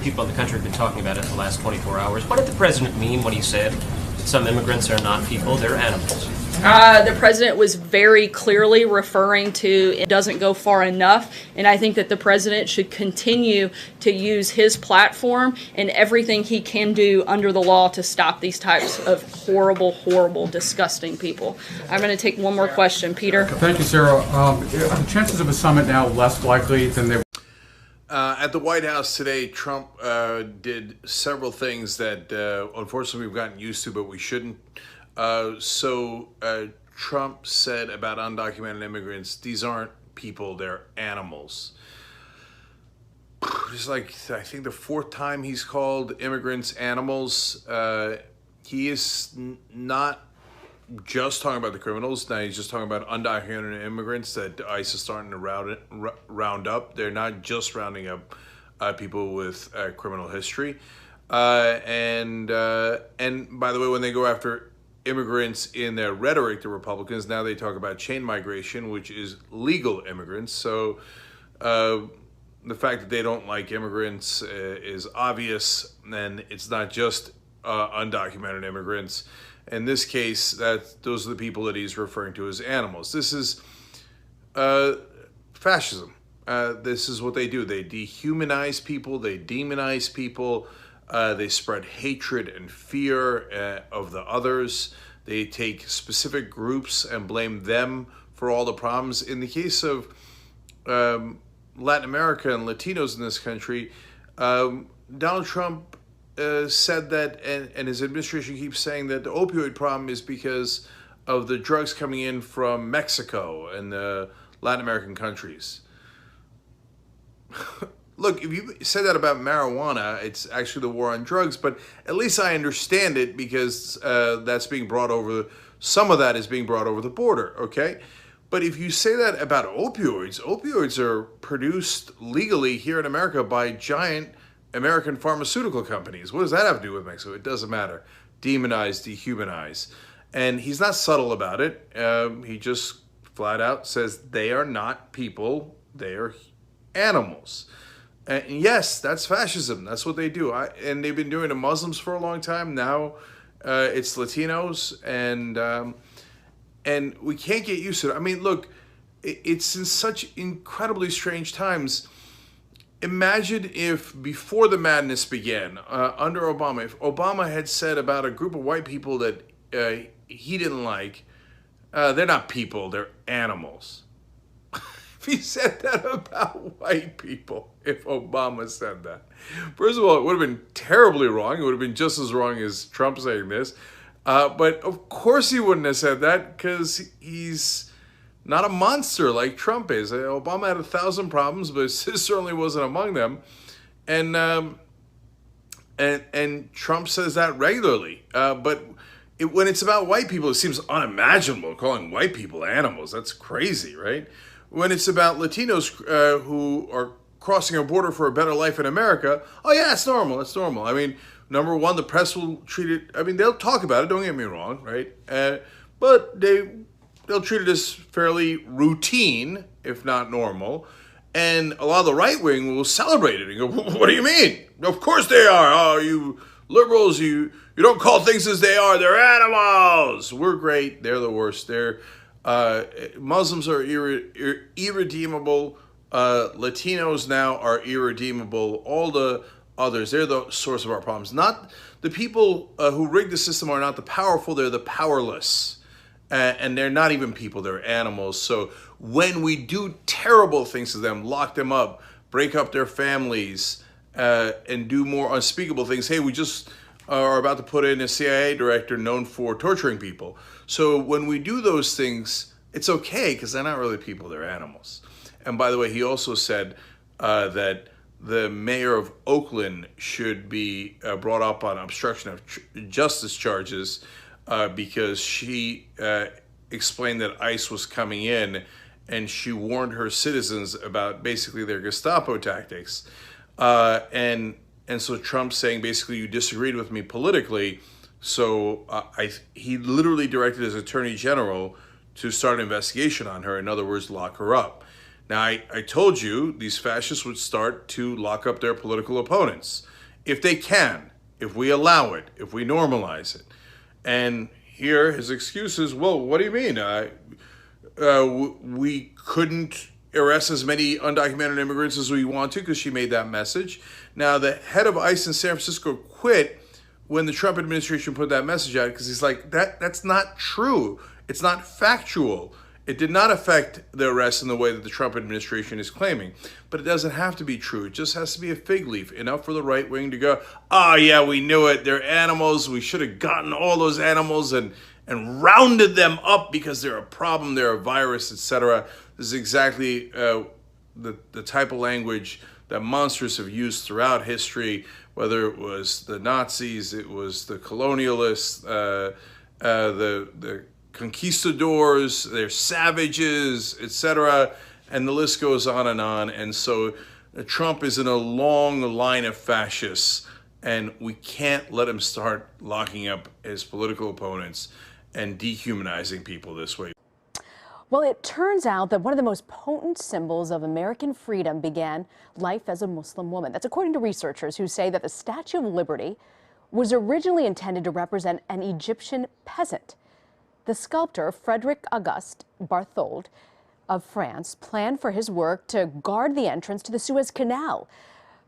People in the country have been talking about it in the last 24 hours. What did the president mean when he said that some immigrants are not people, they're animals? The president was very clearly referring to it doesn't go far enough, and I think that the president should continue to use his platform and everything he can do under the law to stop these types of horrible, horrible, disgusting people. I'm going to take one more question. Peter? Thank you, Sarah. Are the chances of a summit now less likely than they were? At the White House today, Trump did several things that unfortunately we've gotten used to, but we shouldn't. Trump said about undocumented immigrants, these aren't people, they're animals. It's like, I think the fourth time he's called immigrants animals. He is not just talking about the criminals. Now he's just talking about undocumented immigrants that ICE is starting to round up. They're not just rounding up people with criminal history. And by the way, when they go after immigrants in their rhetoric, the Republicans, now they talk about chain migration, which is legal immigrants. So the fact that they don't like immigrants is obvious, and it's not just undocumented immigrants. In this case, those are the people that he's referring to as animals. This is fascism. This is what they do. They dehumanize people. They demonize people. They spread hatred and fear of the others. They take specific groups and blame them for all the problems. In the case of Latin America and Latinos in this country, Donald Trump said that, and his administration keeps saying that the opioid problem is because of the drugs coming in from Mexico and the Latin American countries. Look, if you said that about marijuana, it's actually the war on drugs, but at least I understand it because that's being brought over, some of that is being brought over the border, okay? But if you say that about opioids are produced legally here in America by giant American pharmaceutical companies. What does that have to do with Mexico? It doesn't matter. Demonize, dehumanize. And he's not subtle about it. He just flat out says they are not people, they are animals. And yes, that's fascism. That's what they do. And they've been doing it to Muslims for a long time. Now it's Latinos, and we can't get used to it. I mean, look, it's in such incredibly strange times. Imagine if before the madness began, under Obama, if Obama had said about a group of white people that he didn't like, they're not people, they're animals. If he said that about white people, if Obama said that. First of all, it would have been terribly wrong. It would have been just as wrong as Trump saying this. But of course he wouldn't have said that because he's not a monster like Trump is. Obama had 1,000 problems, but this certainly wasn't among them. And Trump says that regularly. But when it's about white people, it seems unimaginable calling white people animals. That's crazy, right? When it's about Latinos who are crossing a border for a better life in America, oh yeah, it's normal, it's normal. I mean, number one, the press will treat it, I mean, they'll talk about it, don't get me wrong, right? But they'll treat it as fairly routine, if not normal. And a lot of the right wing will celebrate it and go, what do you mean? Of course they are. Oh, you liberals, you don't call things as they are. They're animals. We're great. They're the worst. Muslims are irredeemable. Latinos now are irredeemable. All the others, they're the source of our problems. Not the people who rig the system are not the powerful. They're the powerless. And they're not even people, they're animals. So when we do terrible things to them, lock them up, break up their families, and do more unspeakable things, hey, we just are about to put in a CIA director known for torturing people. So when we do those things, it's okay because they're not really people, they're animals. And by the way, he also said that the mayor of Oakland should be brought up on obstruction of justice charges because she explained that ICE was coming in and she warned her citizens about basically their Gestapo tactics. And so Trump's saying basically you disagreed with me politically, so he literally directed his attorney general to start an investigation on her. In other words, lock her up. Now, I told you these fascists would start to lock up their political opponents. If they can, if we allow it, if we normalize it. And here his excuse is, well, what do you mean? We couldn't arrest as many undocumented immigrants as we want to because she made that message. Now, the head of ICE in San Francisco quit when the Trump administration put that message out because he's like, that's not true. It's not factual. It did not affect the arrest in the way that the Trump administration is claiming. But it doesn't have to be true. It just has to be a fig leaf, enough for the right wing to go, oh, yeah, we knew it. They're animals. We should have gotten all those animals and rounded them up because they're a problem, they're a virus, etc. This is exactly the type of language that monsters have used throughout history, whether it was the Nazis, it was the colonialists, the conquistadors, they're savages, etc. And the list goes on. And so Trump is in a long line of fascists, and we can't let him start locking up his political opponents and dehumanizing people this way. Well, it turns out that one of the most potent symbols of American freedom began life as a Muslim woman. That's according to researchers who say that the Statue of Liberty was originally intended to represent an Egyptian peasant. The sculptor Frederic Auguste Barthold of France planned for his work to guard the entrance to the Suez Canal.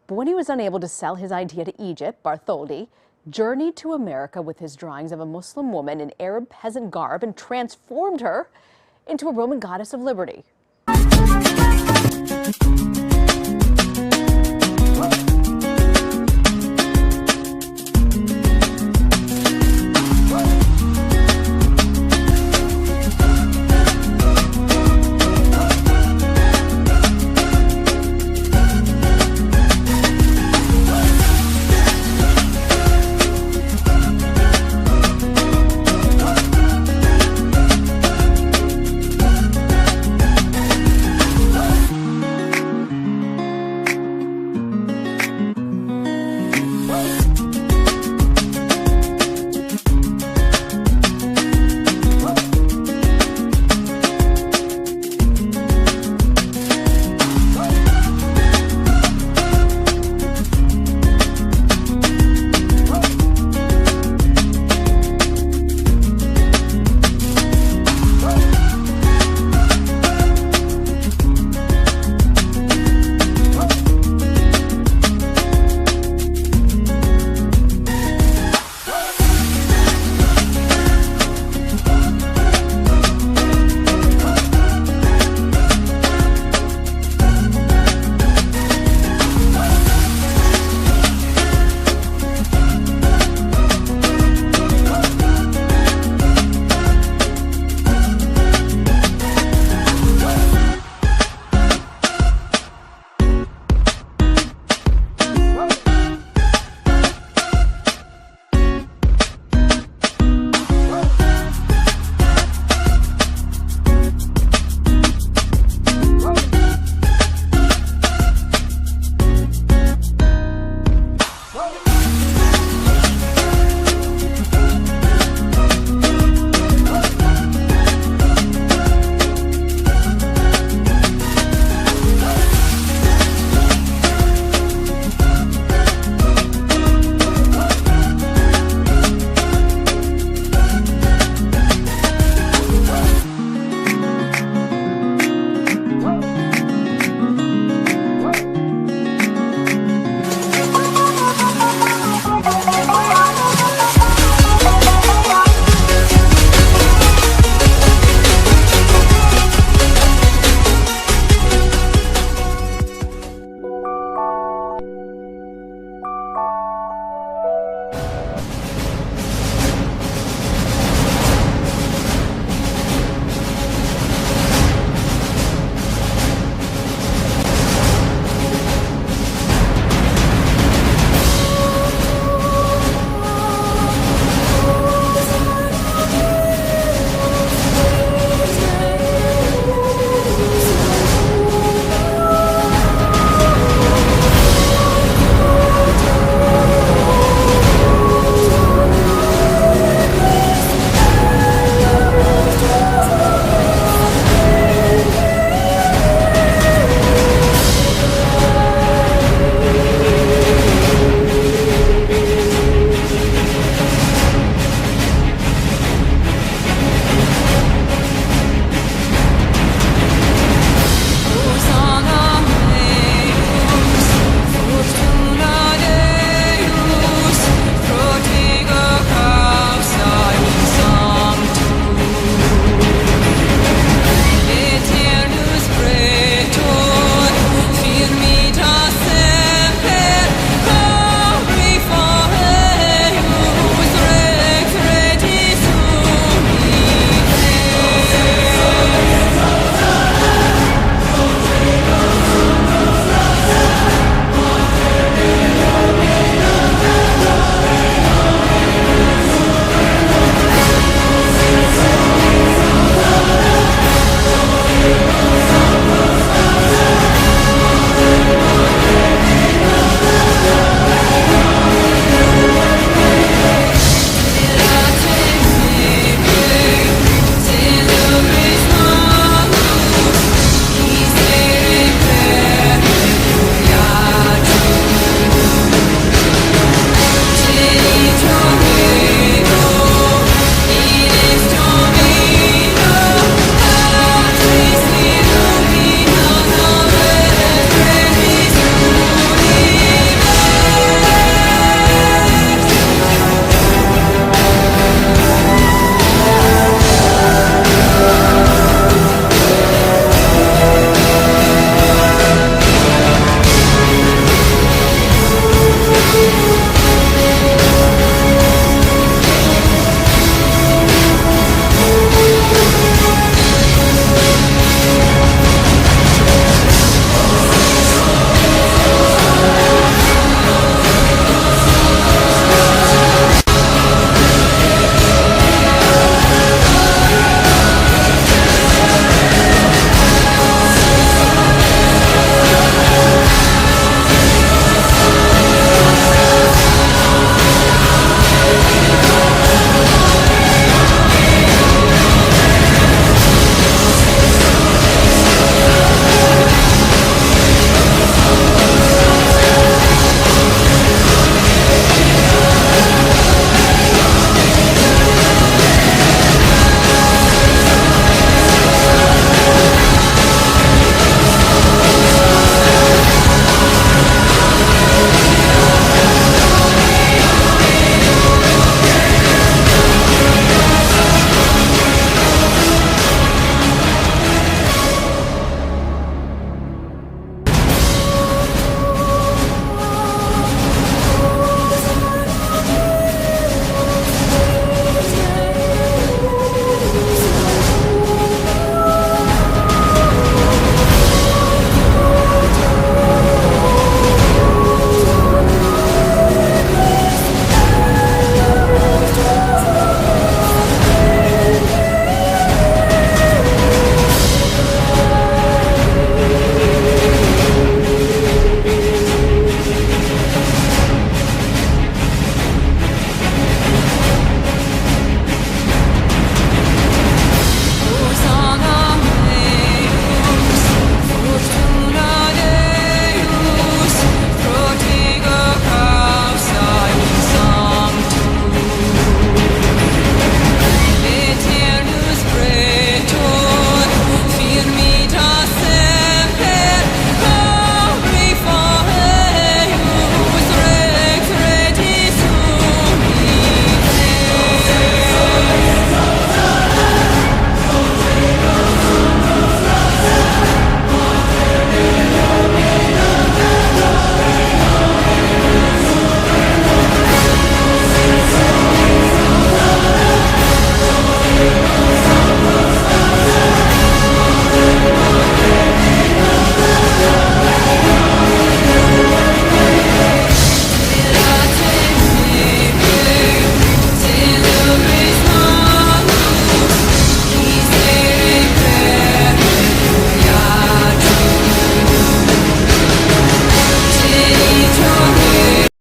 But when he was unable to sell his idea to Egypt, Bartholdi journeyed to America with his drawings of a Muslim woman in Arab peasant garb and transformed her into a Roman goddess of liberty.